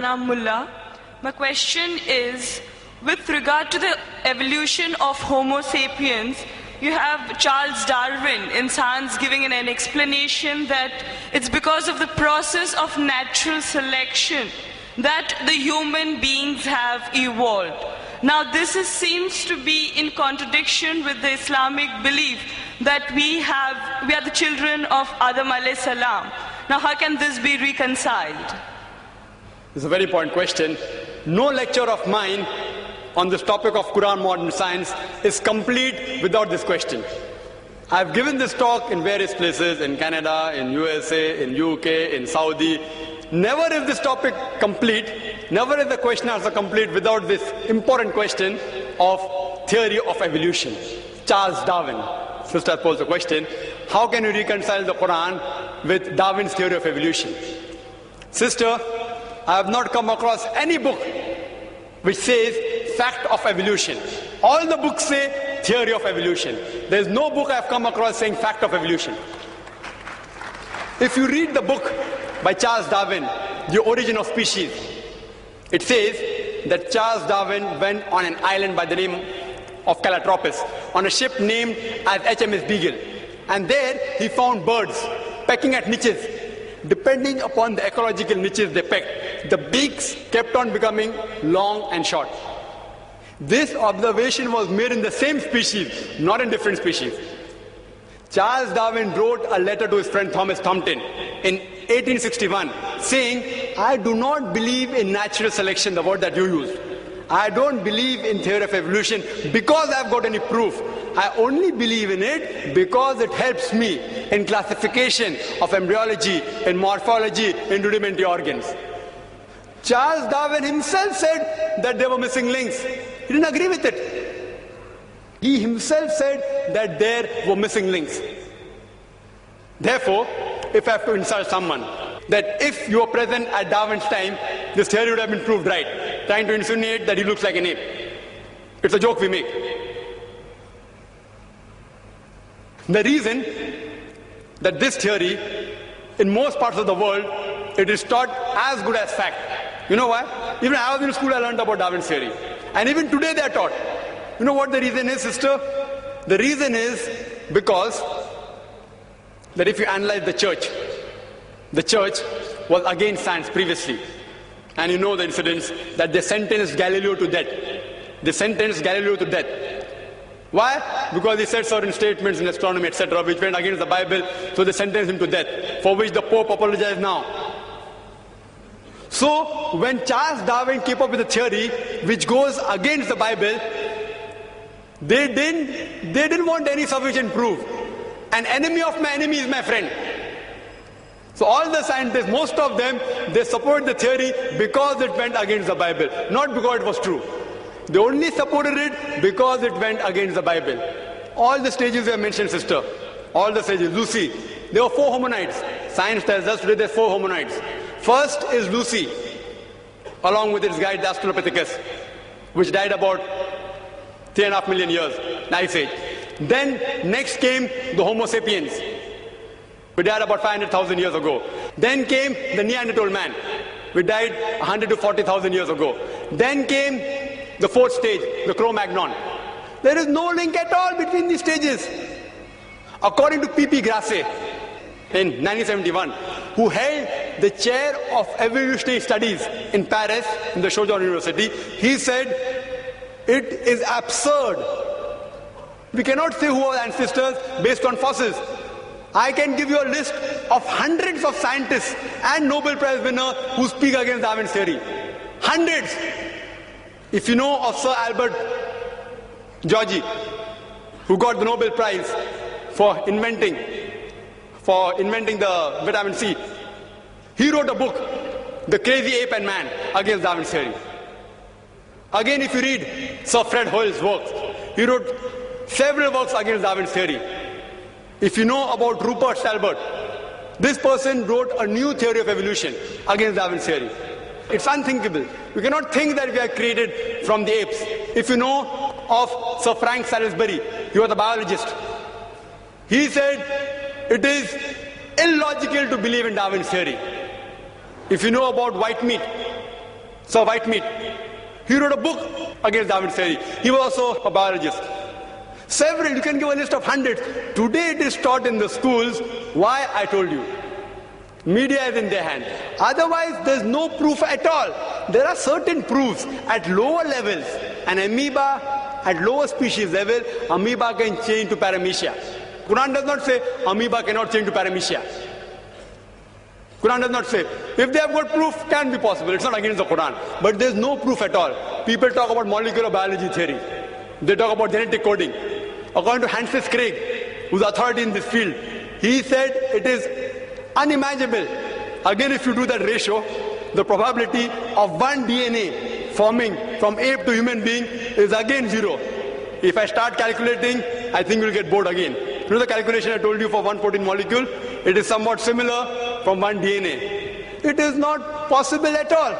Mullah. My question is, with regard to the evolution of Homo sapiens, you have Charles Darwin in Science giving an explanation that it's because of the process of natural selection that the human beings have evolved. Now this seems to be in contradiction with the Islamic belief that we are the children of Adam alayhi salam. Now how can this be reconciled? This is a very important question. No lecture of mine on this topic of Quran modern science is complete without this question. I've given this talk in various places, in Canada, in USA, in UK, in Saudi. Never is this topic complete, never is the question answer complete without this important question of theory of evolution. Charles Darwin. Sister posed the question, how can you reconcile the Quran with Darwin's theory of evolution? Sister, I have not come across any book which says fact of evolution. All the books say theory of evolution. There is no book I have come across saying fact of evolution. If you read the book by Charles Darwin, The Origin of Species, it says that Charles Darwin went on an island by the name of Calotropis on a ship named as HMS Beagle. And there he found birds pecking at niches. Depending upon the ecological niches they pecked, the beaks kept on becoming long and short. This observation was made in the same species, not in different species. Charles Darwin wrote a letter to his friend Thomas Thompson in 1861 saying, I do not believe in natural selection, the word that you used. I don't believe in theory of evolution because I've got any proof. I only believe in it because it helps me in classification of embryology, in morphology, in rudimentary organs. Charles Darwin himself said that there were missing links. He didn't agree with it. He himself said that there were missing links. Therefore, if I have to insult someone, that if you were present at Darwin's time, this theory would have been proved right, trying to insinuate that he looks like an ape. It's a joke we make. The reason that this theory, in most parts of the world, it is taught as good as fact. You know why? Even I was in school, I learned about Darwin's theory. And even today they are taught. You know what the reason is, sister? The reason is because that if you analyze the church was against science previously. And you know the incidents that they sentenced Galileo to death. They sentenced Galileo to death. Why? Because he said certain statements in astronomy, etc., which went against the Bible, so they sentenced him to death, for which the Pope apologized now. So, when Charles Darwin came up with a theory which goes against the Bible, they didn't want any sufficient proof. An enemy of my enemy is my friend. So all the scientists, most of them, they support the theory because it went against the Bible, not because it was true. They only supported it because it went against the Bible. All the stages we have mentioned, sister, all the stages, Lucy, there were 4 hominids. Science tells us today there are 4 hominids. First is Lucy, along with its guide, the Australopithecus, which died about 3.5 million years, Ice Age. Then next came the Homo sapiens, we died about 500,000 years ago. Then came the Neanderthal man. We died 100 to 40,000 years ago. Then came the 4th stage, the Cro-Magnon. There is no link at all between these stages. According to P.P. Grassi in 1971, who held the chair of evolutionary studies in Paris, in the Sorbonne University, he said, it is absurd. We cannot say who are ancestors based on fossils. I can give you a list of hundreds of scientists and Nobel Prize winners who speak against Darwin's theory. Hundreds. If you know of Sir Albert George, who got the Nobel Prize for inventing the vitamin C, he wrote a book, The Crazy Ape and Man, against Darwin's theory. Again, if you read Sir Fred Hoyle's works, he wrote several works against Darwin's theory. If you know about Rupert Stalbert, this person wrote a new theory of evolution against Darwin's theory. It's unthinkable. We cannot think that we are created from the apes. If you know of Sir Frank Salisbury, he was a biologist. He said it is illogical to believe in Darwin's theory. If you know about white meat, So white meat. He wrote a book against Darwin's theory. He was also a biologist. Several, you can give a list of hundreds. Today it is taught in the schools. Why? I told you. Media is in their hand. Otherwise, there's no proof at all. There are certain proofs at lower levels. An amoeba at lower species level, amoeba can change to paramecia. Quran does not say amoeba cannot change to paramecia. Quran does not say. If they have got proof, can be possible. It's not against the Quran. But there's no proof at all. People talk about molecular biology theory. They talk about genetic coding. According to Francis Crick, who's authority in this field, he said it is unimaginable. Again, if you do that ratio, the probability of one DNA forming from ape to human being is again 0. If I start calculating, I think we'll get bored again. You know the calculation I told you for one protein molecule? It is somewhat similar from one DNA. It is not possible at all.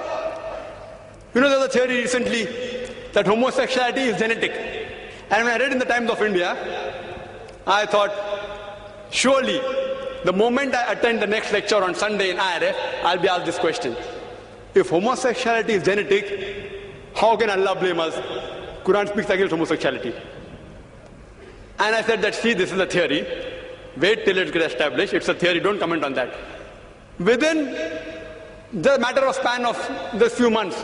You know, there's a theory recently that homosexuality is genetic. And when I read in the Times of India, I thought, surely, the moment I attend the next lecture on Sunday in IRF, I'll be asked this question. If homosexuality is genetic, how can Allah blame us? Quran speaks against homosexuality. And I said that, see, this is a theory. Wait till it gets established. It's a theory. Don't comment on that. Within the matter of span of this few months,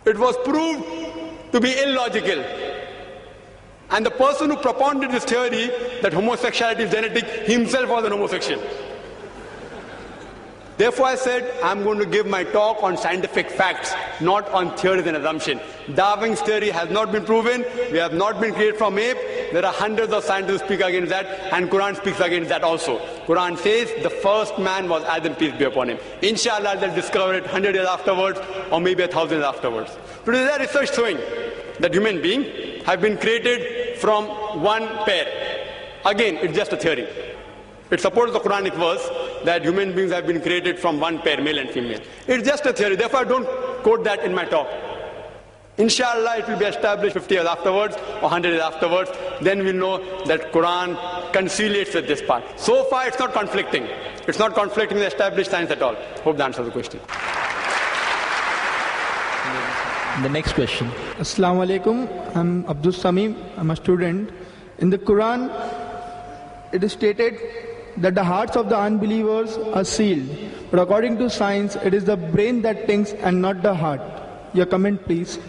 it was proved to be illogical. And the person who propounded this theory that homosexuality is genetic himself was an homosexual. Therefore I said, I'm going to give my talk on scientific facts, not on theories and assumptions. Darwin's theory has not been proven. We have not been created from ape. There are hundreds of scientists who speak against that, and Quran speaks against that also. Quran says the first man was Adam, peace be upon him. Inshallah, they'll discover it 100 years afterwards, or maybe 1,000 years afterwards. Today there is research showing that human beings have been created from one pair. Again, it's just a theory. It supports the Quranic verse that human beings have been created from one pair, male and female. It's just a theory. Therefore, I don't quote that in my talk. Inshallah, it will be established 50 years afterwards or 100 years afterwards. Then we'll know that Quran conciliates with this part. So far, it's not conflicting. It's not conflicting with established science at all. Hope that answers the question. The next question. Assalamu alaikum. I'm Abdul Samim. I'm a student. In the Quran, it is stated that the hearts of the unbelievers are sealed. But according to science, it is the brain that thinks and not the heart. Your comment, please.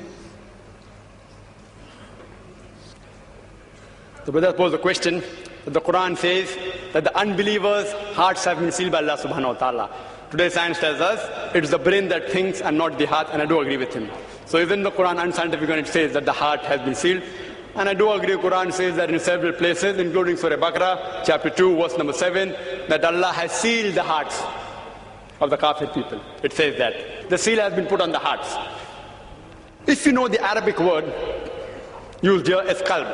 The brother posed a question that the Quran says that the unbelievers' hearts have been sealed by Allah subhanahu wa ta'ala. Today science tells us it's the brain that thinks and not the heart, and I do agree with him. So even the Quran unscientific when it says that the heart has been sealed, and I do agree, Quran says that in several places, including Surah Baqarah, chapter 2, verse number 7, that Allah has sealed the hearts of the kafir people. It says that. The seal has been put on the hearts. If you know the Arabic word used here is qalb.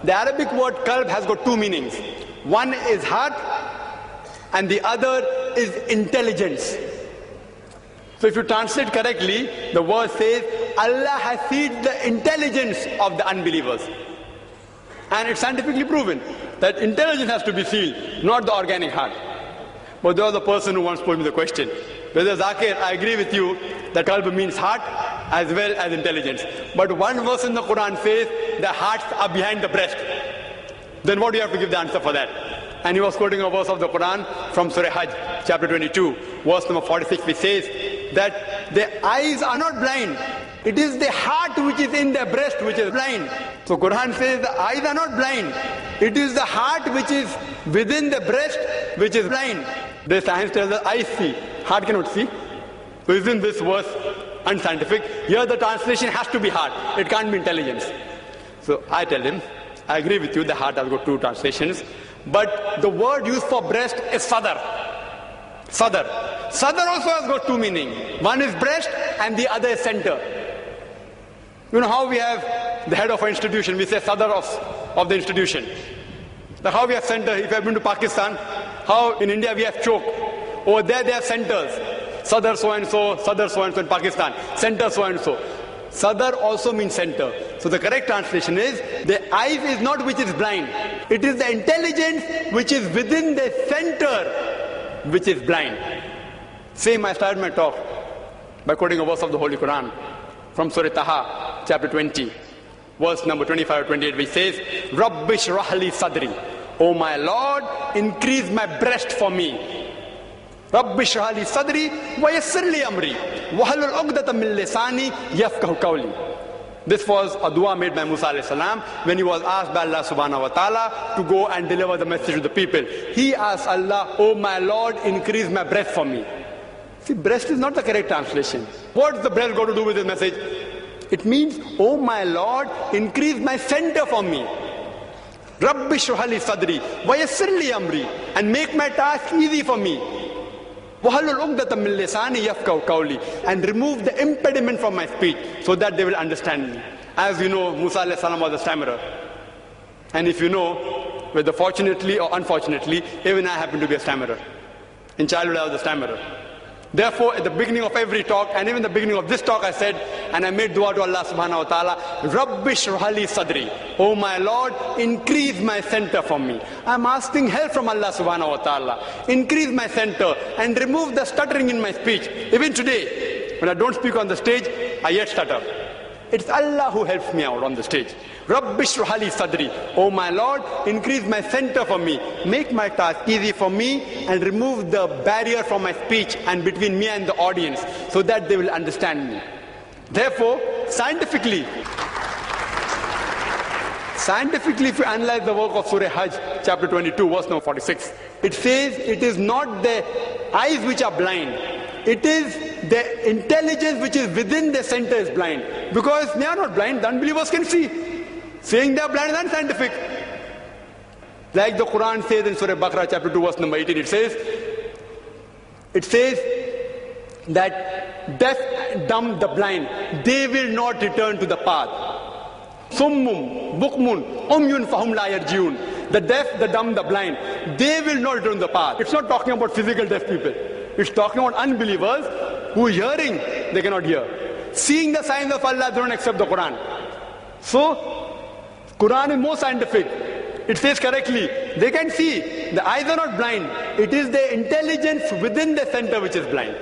The Arabic word qalb has got two meanings. One is heart, and the other is intelligence. So if you translate correctly, the word says, Allah has sealed the intelligence of the unbelievers. And it's scientifically proven that intelligence has to be sealed, not the organic heart. But there was a person who once posed me the question, Brother Zakir, I agree with you that qalb means heart as well as intelligence. But one verse in the Quran says the hearts are behind the breast. Then what do you have to give the answer for that? And he was quoting a verse of the Quran from Surah Hajj, chapter 22, verse number 46, which says that their eyes are not blind. It is the heart which is in their breast which is blind. So Quran says the eyes are not blind. It is the heart which is within the breast which is blind. The science tells us eyes see, heart cannot see. So isn't this verse unscientific? Here the translation has to be heart. It can't be intelligence. So I tell him, I agree with you, the heart has got two translations. But the word used for breast is sadr. Sadr. Sadr also has got two meanings. One is breast and the other is center. You know how we have the head of an institution, we say sadr of the institution. Like how we have center, if you have been to Pakistan, how in India we have choke. Over there they have centers. Sadr so and so in Pakistan. Center so and so. Sadr also means center. So the correct translation is, the eyes is not which is blind. It is the intelligence which is within the center which is blind. Same I started my talk. by quoting a verse of the Holy Quran from Surah Taha, chapter 20, verse number 25 or 28, which says, Rabbi shrah li sadri. O my Lord, increase my breast for me. Rabbi shrah li sadri wa yassir li amri wa halul 'uqdatam min lisani yafqahu qawli. This was a dua made by Musa alayhi salam when he was asked by Allah subhanahu wa ta'ala to go and deliver the message to the people. He asked Allah, "Oh my Lord, increase my breast for me." See, breast is not the correct translation. What's the breast got to do with this message? It means, "Oh my Lord, increase my center for me. Rabbi shrah li sadri wa yassir li amri, and make my task easy for me. وَحَلُّ الْعُقْدَةَ مِنْ لِسَانِي يَفْقَهُ قَوْلِي, and remove the impediment from my speech so that they will understand me. As you know, Musa alayhi salam was a stammerer. And if you know, whether fortunately or unfortunately, even I happen to be a stammerer. In childhood I was a stammerer. Therefore, at the beginning of every talk, and even the beginning of this talk, I said, and I made dua to Allah subhanahu wa ta'ala, Rabbi shrah li sadri. Oh my Lord, increase my center for me. I'm asking help from Allah subhanahu wa ta'ala. Increase my center and remove the stuttering in my speech. Even today, when I don't speak on the stage, I yet stutter. It's Allah who helps me out on the stage. Rabbi shrah li sadri. Oh my Lord, increase my center for me. Make my task easy for me and remove the barrier from my speech and between me and the audience so that they will understand me. Therefore, scientifically, if you analyze the work of Surah Hajj, chapter 22, verse number 46, it says it is not the eyes which are blind. It is the intelligence which is within the center is blind. Because they are not blind, the unbelievers can see. Saying they are blind is unscientific. Like the Quran says in Surah Baqarah chapter 2 verse number 18, it says that deaf, dumb, the blind, they will not return to the path. Summum, bukmun, umyun fahum la yarjiun. The deaf, the dumb, the blind, they will not return to the path. It's not talking about physical deaf people. It's talking about unbelievers who are hearing, they cannot hear. Seeing the signs of Allah, they don't accept the Quran. So, Quran is more scientific. It says correctly, they can see. The eyes are not blind. It is the intelligence within the center which is blind.